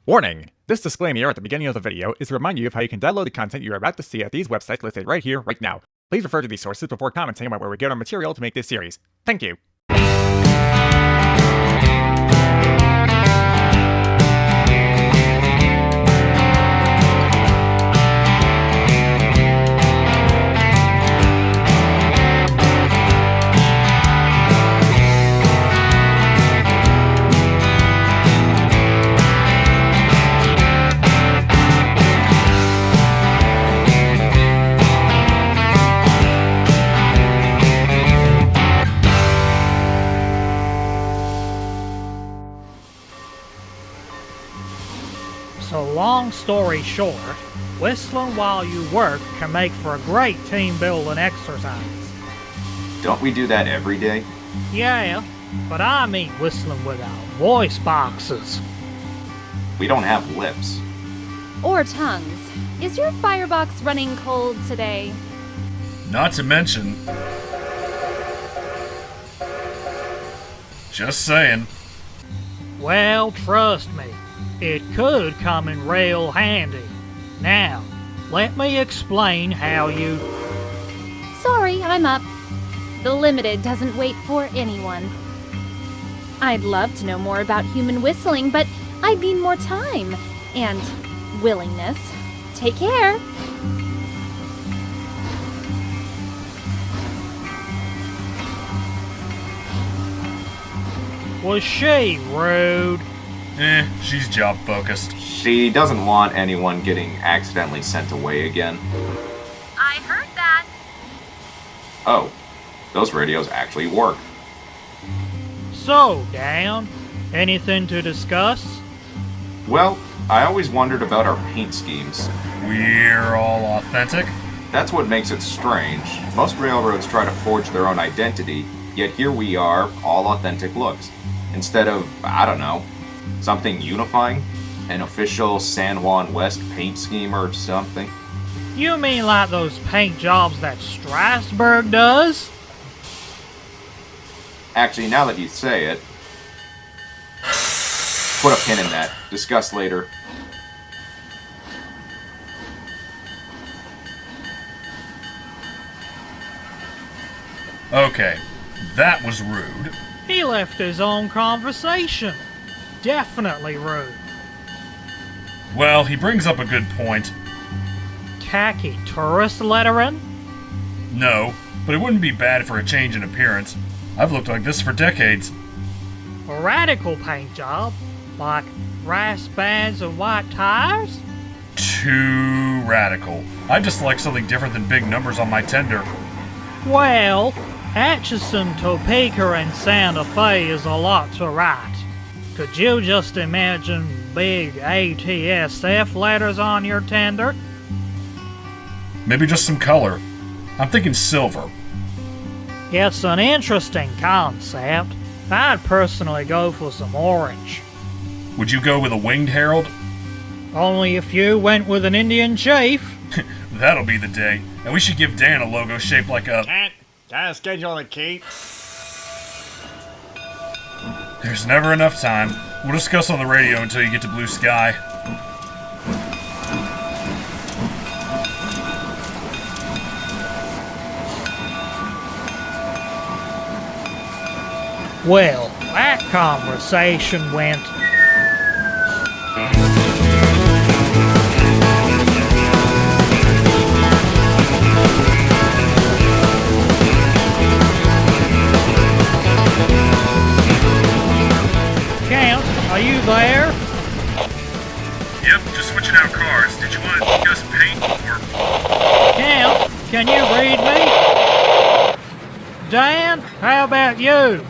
Warning! This disclaimer at the beginning of the video is to remind you of how you can download the content you are about to see at these websites listed right here, right now. Please refer to these sources before commenting about where we get our material to make this series. Thank you! So long story short, whistling while you work can make for a great team building exercise. Don't we do that every day? Yeah, but I mean whistling without voice boxes. We don't have lips. Or tongues. Is your firebox running cold today? Not to mention... Just saying. Well, trust me, it could come in real handy. Now, let me explain how you... Sorry, I'm up. The Limited doesn't wait for anyone. I'd love to know more about human whistling, but I'd need more time and willingness. Take care. Was she rude? She's job focused. She doesn't want anyone getting accidentally sent away again. I heard that. Oh, those radios actually work. So, Dan, anything to discuss? Well, I always wondered about our paint schemes. We're all authentic? That's what makes it strange. Most railroads try to forge their own identity, yet here we are, all authentic looks. Instead of, I don't know, something unifying? An official San Juan West paint scheme or something? You mean like those paint jobs that Strasbourg does? Actually, now that you say it... Put a pin in that. Discuss later. Okay, that was rude. He left his own conversation. Definitely rude. Well, he brings up a good point. Tacky tourist lettering? No, but it wouldn't be bad for a change in appearance. I've looked like this for decades. A radical paint job? Like brass bands and white tires? Too radical. I just like something different than big numbers on my tender. Well, Atchison, Topeka, and Santa Fe is a lot to write. Could you just imagine big ATSF letters on your tender? Maybe just some color. I'm thinking silver. It's an interesting concept. I'd personally go for some orange. Would you go with a winged herald? Only if you went with an Indian chief. That'll be the day. And we should give Dan a logo shaped like a... Got a schedule to keep. There's never enough time. We'll discuss on the radio until you get to blue sky. Well, that conversation went... Count, are you there? Yep, just switching out cars. Did you want to discuss paint or... Count, can you read me? Dan, how about you?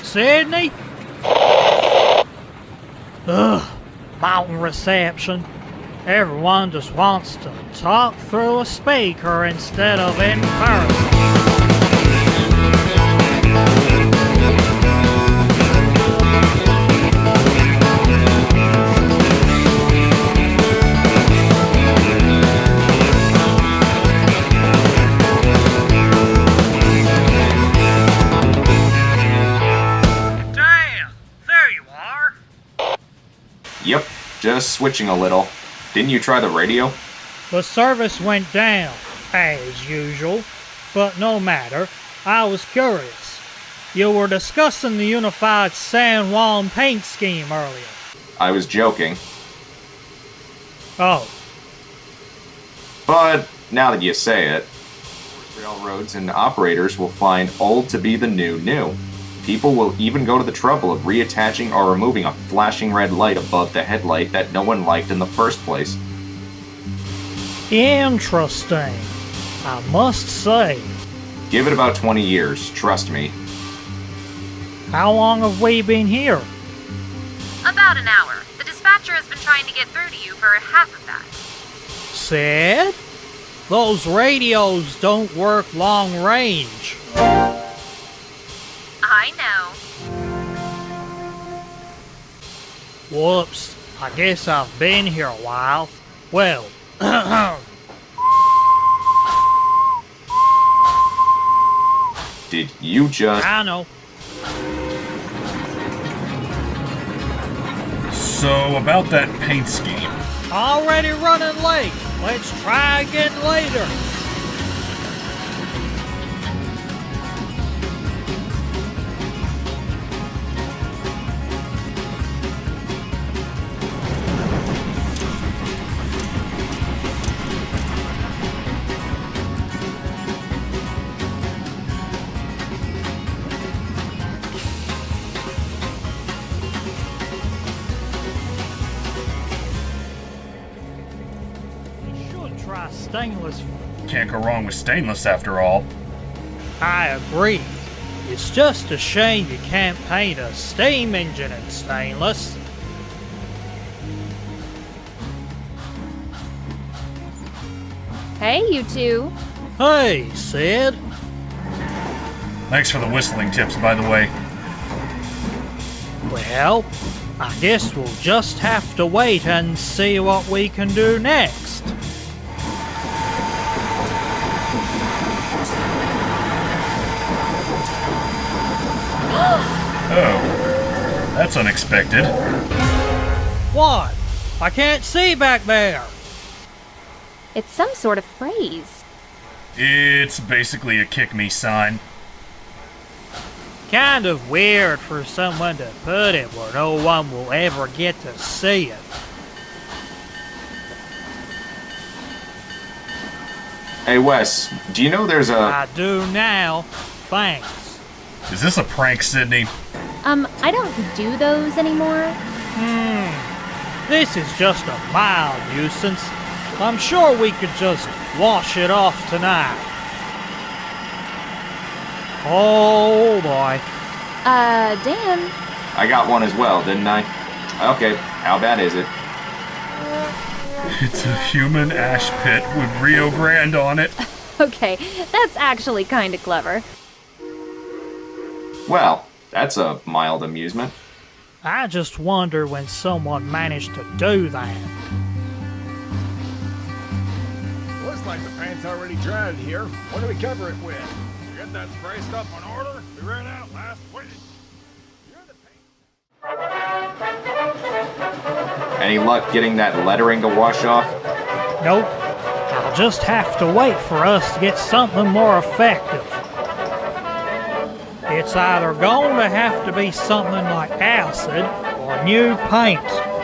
Sydney? Ugh, mountain reception. Everyone just wants to talk through a speaker instead of in person. Just switching a little. Didn't you try the radio? The service went down, as usual, but no matter. I was curious. You were discussing the unified San Juan paint scheme earlier. I was joking. Oh, But now that you say it, railroads and operators will find old to be the new. People will even go to the trouble of reattaching or removing a flashing red light above the headlight that no one liked in the first place. interesting, I must say. Give it about 20 years, trust me. How long have we been here? About an hour. The dispatcher has been trying to get through to you for half of that. Sid? Those radios don't work long range. I know. Whoops, I guess I've been here a while. Well, Did you just... I know. So, about that paint scheme. Already running late. Let's try again later. Try stainless. Can't go wrong with stainless after all. I agree. It's just a shame you can't paint a steam engine in stainless. Hey, you two. Hey, Sid. Thanks for the whistling tips, by the way. Well, I guess we'll just have to wait and see what we can do next. Oh, that's unexpected. What? I can't see back there. It's some sort of phrase. It's basically a kick me sign. Kind of weird for someone to put it where no one will ever get to see it. Hey Wes, do you know there's a... I do now. Thanks. Is this a prank, Sydney? I don't do those anymore. This is just a mild nuisance. I'm sure we could just wash it off tonight. Oh boy. Dan. I got one as well, didn't I? Okay, how bad is it? It's a human ash pit with Rio Grande on it. Okay, that's actually kinda clever. Well, that's a mild amusement. I just wonder when someone managed to do that. Looks like the paint's already dried here. What do we cover it with? Get that spray stuff in order? We ran out last week. You're the paint. Any luck getting that lettering to wash off? Nope. I'll just have to wait for us to get something more effective. It's either going to have to be something like acid or new paint.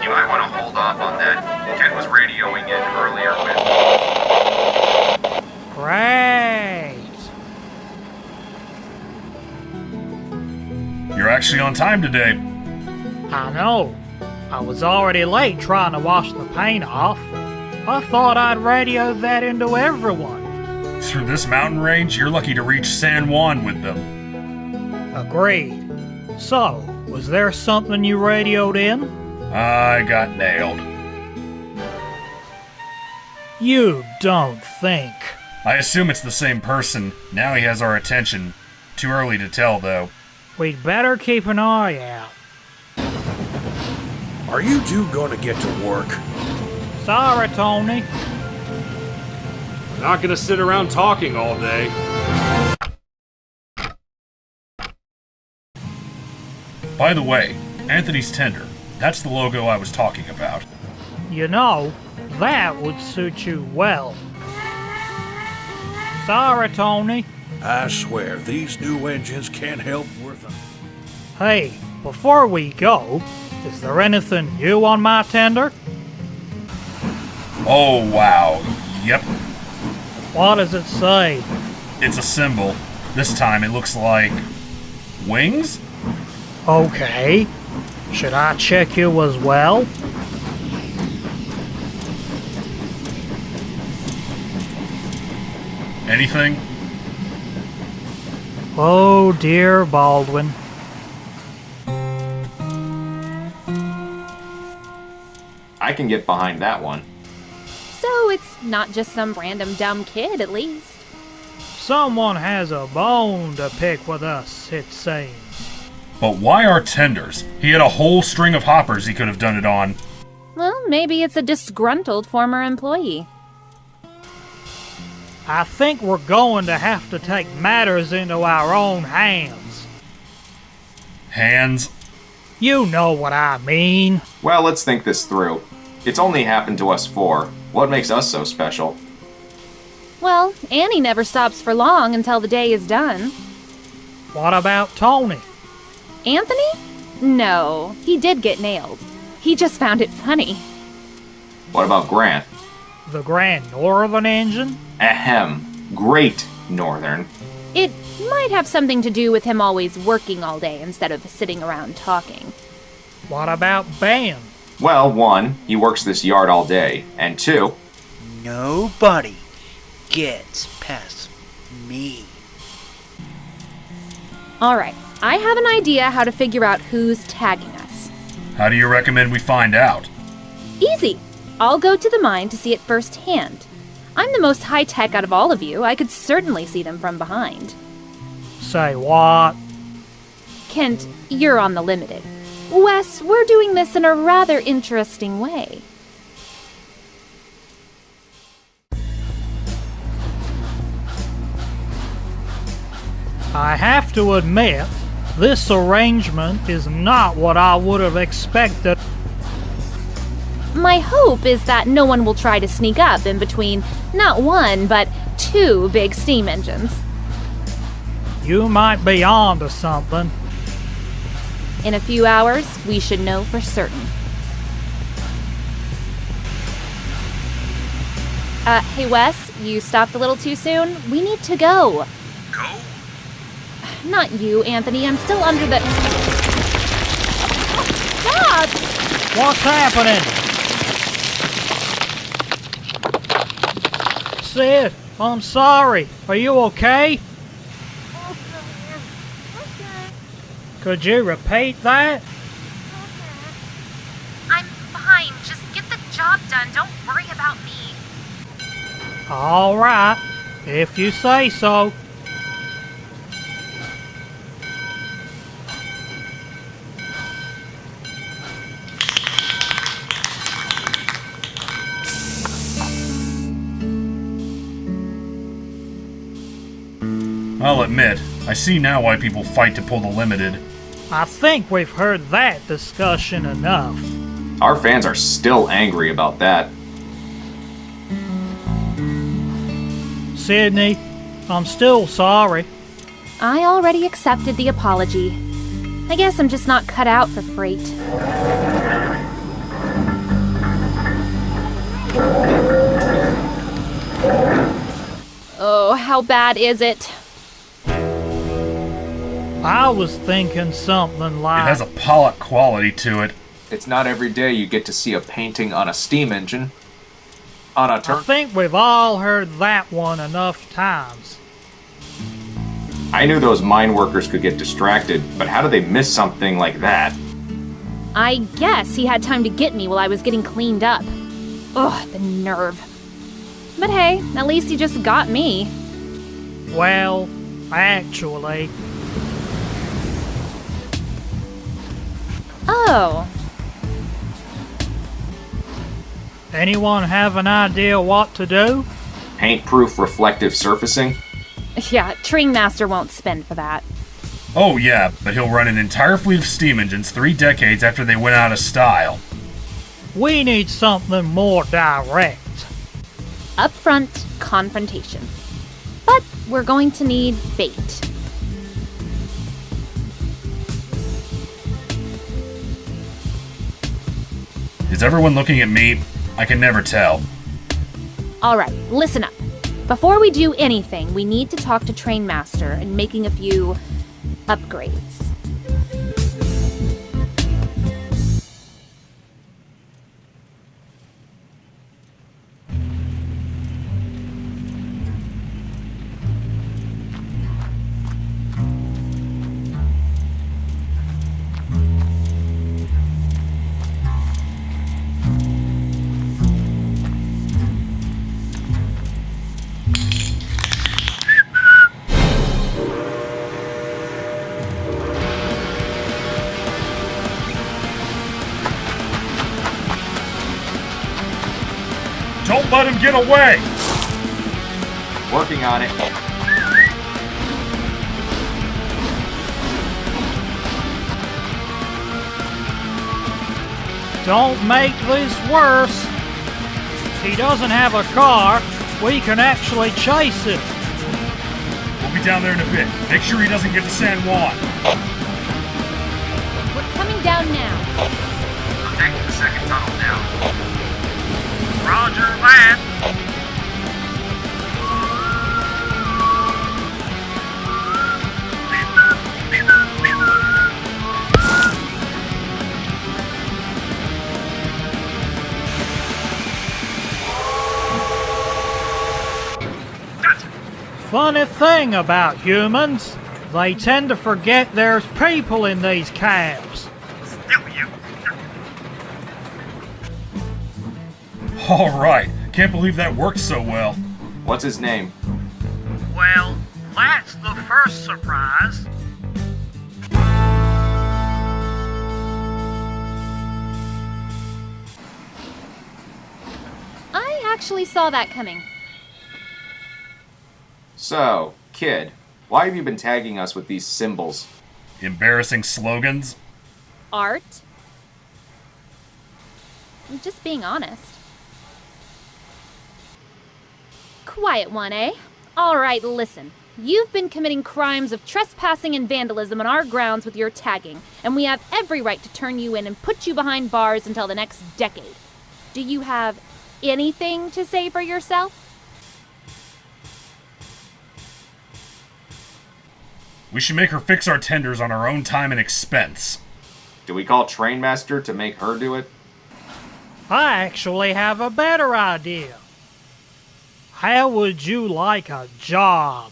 You might want to hold off on that. Kent was radioing in earlier with... Great. You're actually on time today. I know. I was already late trying to wash the paint off. I thought I'd radio that into everyone. Through this mountain range, you're lucky to reach San Juan with them. Agreed. So, was there something you radioed in? I got nailed. You don't think. I assume it's the same person. Now he has our attention. Too early to tell, though. We'd better keep an eye out. Are you two going to get to work? Sorry, Tony. Not going to sit around talking all day. By the way, Anthony's Tender. That's the logo I was talking about. You know, that would suit you well. Sorry, Tony. I swear, these new engines can't help worth a... Hey, before we go, is there anything new on my tender? Oh, wow. Yep, What does it say? it's a symbol. This time it looks like... wings? Okay. Should I check you as well? Anything? Oh dear, Baldwin. I can get behind that one. So it's not just some random dumb kid, at least. Someone has a bone to pick with us, it seems. But why our tenders? He had a whole string of hoppers he could have done it on. Well, maybe it's a disgruntled former employee. I think we're going to have to take matters into our own hands. Hands? You know what I mean. Well, let's think this through. It's only happened to us four. What makes us so special? Well, Annie never stops for long until the day is done. What about Tony? Anthony? No, he did get nailed. He just found it funny. What about Grant? The Grand Northern Engine? Ahem. Great Northern. It might have something to do with him always working all day instead of sitting around talking. What about Ben? Well, one, he works this yard all day, and two, Nobody gets past me. Alright, I have an idea how to figure out who's tagging us. How do you recommend we find out? Easy! I'll go to the mine to see it firsthand. I'm the most high-tech out of all of you. I could certainly see them from behind. Say what? Kent, you're on the limited. Wes, we're doing this in a rather interesting way. I have to admit, this arrangement is not what I would have expected. My hope is that no one will try to sneak up in between not one, but two big steam engines. You might be on to something. In a few hours, we should know for certain. Hey Wes, you stopped a little too soon? We need to go. Go? Not you, Anthony. I'm still under the... Stop! What's happening? Sid, I'm sorry. Are you okay? Could you repeat that? I'm fine. Just get the job done. Don't worry about me. All right, if you say so. I'll admit, I see now why people fight to pull the limited. I think we've heard that discussion enough. our fans are still angry about that. Sydney, I'm still sorry. I already accepted the apology. I guess I'm just not cut out for freight. Oh, how bad is it? I was thinking something It like... has a Pollock quality to it. It's not every day you get to see a painting on a steam engine. On a I turn. think we've all heard that one enough times. I knew those mine workers could get distracted, but how do they miss something like that? I guess he had time to get me while I was getting cleaned up. Ugh, the nerve. But hey, at least he just got me. Well, actually... Oh, Anyone have an idea what to do? Paint-proof reflective surfacing? yeah, Trainmaster won't spend for that. Oh yeah, but he'll run an entire fleet of steam engines 3 decades after they went out of style. We need something more direct. Upfront confrontation. But we're going to need bait. Is everyone looking at me? I can never tell. Alright, listen up. Before we do anything, we need to talk to Trainmaster and making a few upgrades. Don't let him get away! Working on it. Don't make this worse. If he doesn't have a car, we can actually chase him. We'll be down there in a bit. Make sure he doesn't get to San Juan. We're coming down now. I'm taking the second tunnel now. Roger that. Funny thing about humans, they tend to forget there's people in these cabs. Alright, can't believe that worked so well. What's his name? Well, that's the first surprise. I actually saw that coming. So, kid, why have you been tagging us with these symbols? Embarrassing slogans? Art? I'm just being honest. Quiet one, eh? Alright, listen. You've been committing crimes of trespassing and vandalism on our grounds with your tagging, and we have every right to turn you in and put you behind bars until the next decade. Do you have anything to say for yourself? We should make her fix our tenders on our own time and expense. Do we call Trainmaster to make her do it? I actually have a better idea. How would you like a job?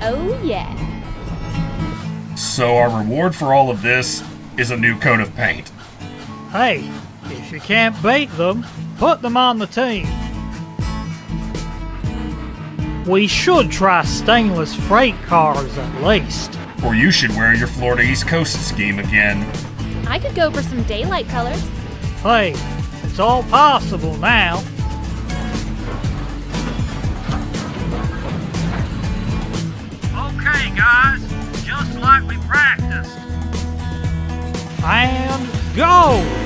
Oh, yeah. So our reward for all of this is a new coat of paint. Hey, if you can't beat them, put them on the team. We should try stainless freight cars at least. Or you should wear your Florida East Coast scheme again. I could go for some daylight colors. Hey, it's all possible now. Okay, guys, just like we practiced. And go!